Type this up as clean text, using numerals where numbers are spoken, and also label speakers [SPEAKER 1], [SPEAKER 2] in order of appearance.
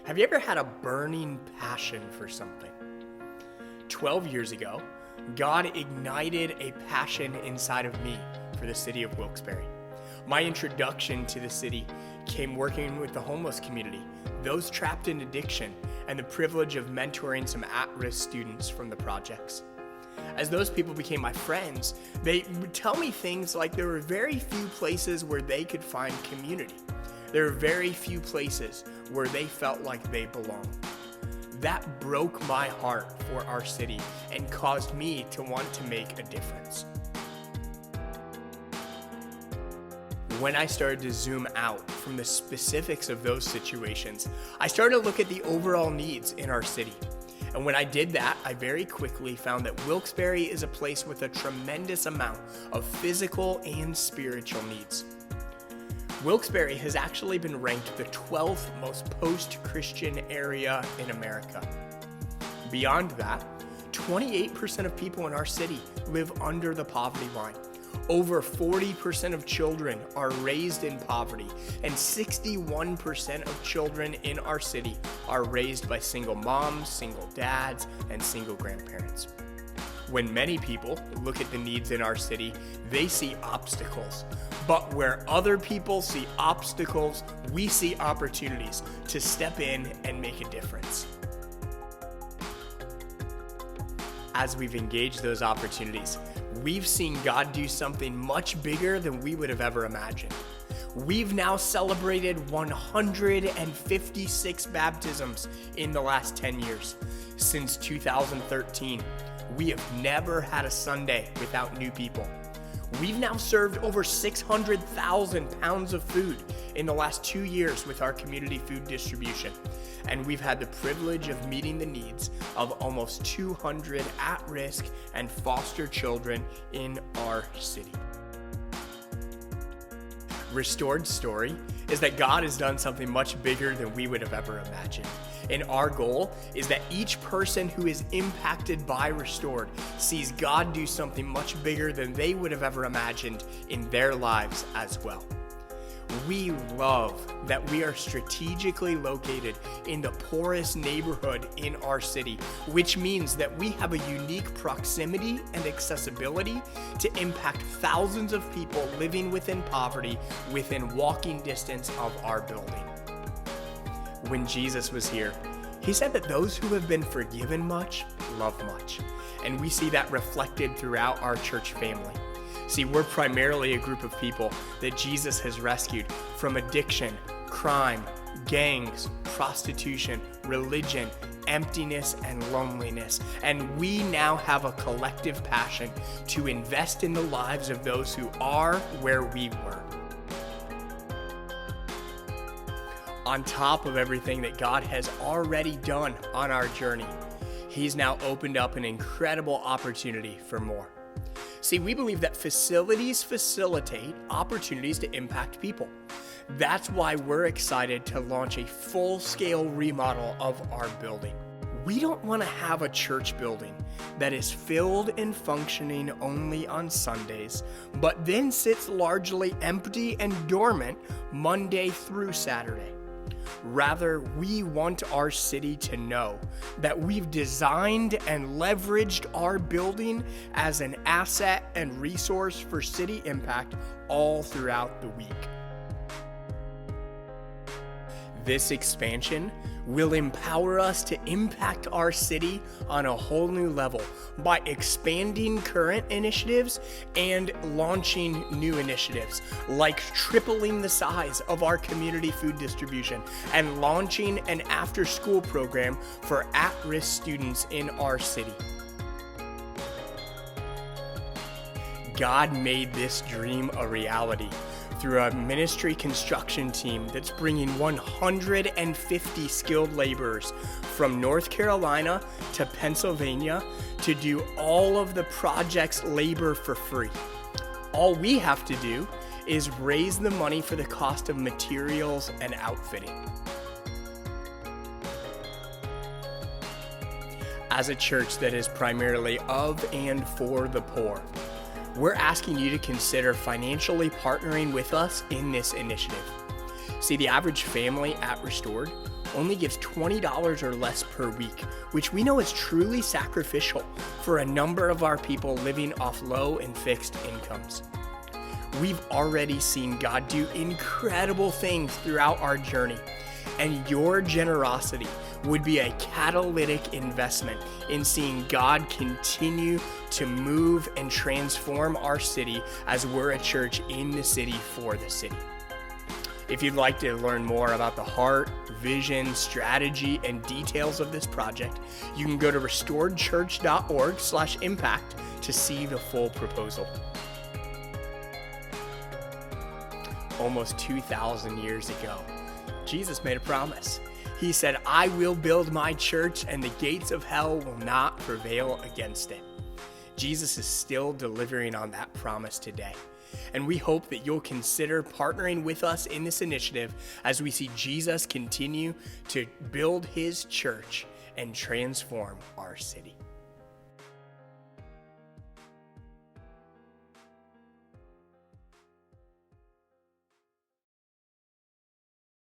[SPEAKER 1] Have you ever had a burning passion for something? 12 years ago, God ignited a passion inside of me for the city of Wilkes-Barre. My introduction to the city came working with the homeless community, those trapped in addiction, and the privilege of mentoring some at-risk students from the projects. As those people became my friends, they would tell me things like there were very few places where they could find community. There were very few places where they felt like they belonged. That broke my heart for our city and caused me to want to make a difference. When I started to zoom out from the specifics of those situations, I started to look at the overall needs in our city. And when I did that, I very quickly found that Wilkes-Barre is a place with a tremendous amount of physical and spiritual needs. Wilkes-Barre has actually been ranked the 12th most post-Christian area in America. Beyond that, 28% of people in our city live under the poverty line. Over 40% of children are raised in poverty, and 61% of children in our city are raised by single moms, single dads, and single grandparents. When many people look at the needs in our city, they see obstacles. But where other people see obstacles, we see opportunities to step in and make a difference. As we've engaged those opportunities, we've seen God do something much bigger than we would have ever imagined. We've now celebrated 156 baptisms in the last 10 years. Since 2013, we have never had a Sunday without new people. We've now served over 600,000 pounds of food in the last 2 years with our community food distribution. And we've had the privilege of meeting the needs of almost 200 at-risk and foster children in our city. Restored's story is that God has done something much bigger than we would have ever imagined. And our goal is that each person who is impacted by Restored sees God do something much bigger than they would have ever imagined in their lives as well. We love that we are strategically located in the poorest neighborhood in our city, which means that we have a unique proximity and accessibility to impact thousands of people living within poverty within walking distance of our building. When Jesus was here, he said that those who have been forgiven much love much, and we see that reflected throughout our church family. See, we're primarily a group of people that Jesus has rescued from addiction, crime, gangs, prostitution, religion, emptiness, and loneliness. And we now have a collective passion to invest in the lives of those who are where we were. On top of everything that God has already done on our journey, He's now opened up an incredible opportunity for more. See, we believe that facilities facilitate opportunities to impact people. That's why we're excited to launch a full-scale remodel of our building. We don't want to have a church building that is filled and functioning only on Sundays, but then sits largely empty and dormant Monday through Saturday. Rather, we want our city to know that we've designed and leveraged our building as an asset and resource for city impact all throughout the week. This expansion will empower us to impact our city on a whole new level by expanding current initiatives and launching new initiatives, like tripling the size of our community food distribution and launching an after-school program for at-risk students in our city. God made this dream a reality through a ministry construction team that's bringing 150 skilled laborers from North Carolina to Pennsylvania to do all of the project's labor for free. All we have to do is raise the money for the cost of materials and outfitting. As a church that is primarily of and for the poor, we're asking you to consider financially partnering with us in this initiative. See, the average family at Restored only gives $20 or less per week, which we know is truly sacrificial for a number of our people living off low and fixed incomes. We've already seen God do incredible things throughout our journey, and your generosity would be a catalytic investment in seeing God continue to move and transform our city as we're a church in the city for the city. If you'd like to learn more about the heart, vision, strategy, and details of this project, you can go to restoredchurch.org/impact to see the full proposal. Almost 2,000 years ago, Jesus made a promise. He said, "I will build my church and the gates of hell will not prevail against it." Jesus is still delivering on that promise today. And we hope that you'll consider partnering with us in this initiative as we see Jesus continue to build his church and transform our city.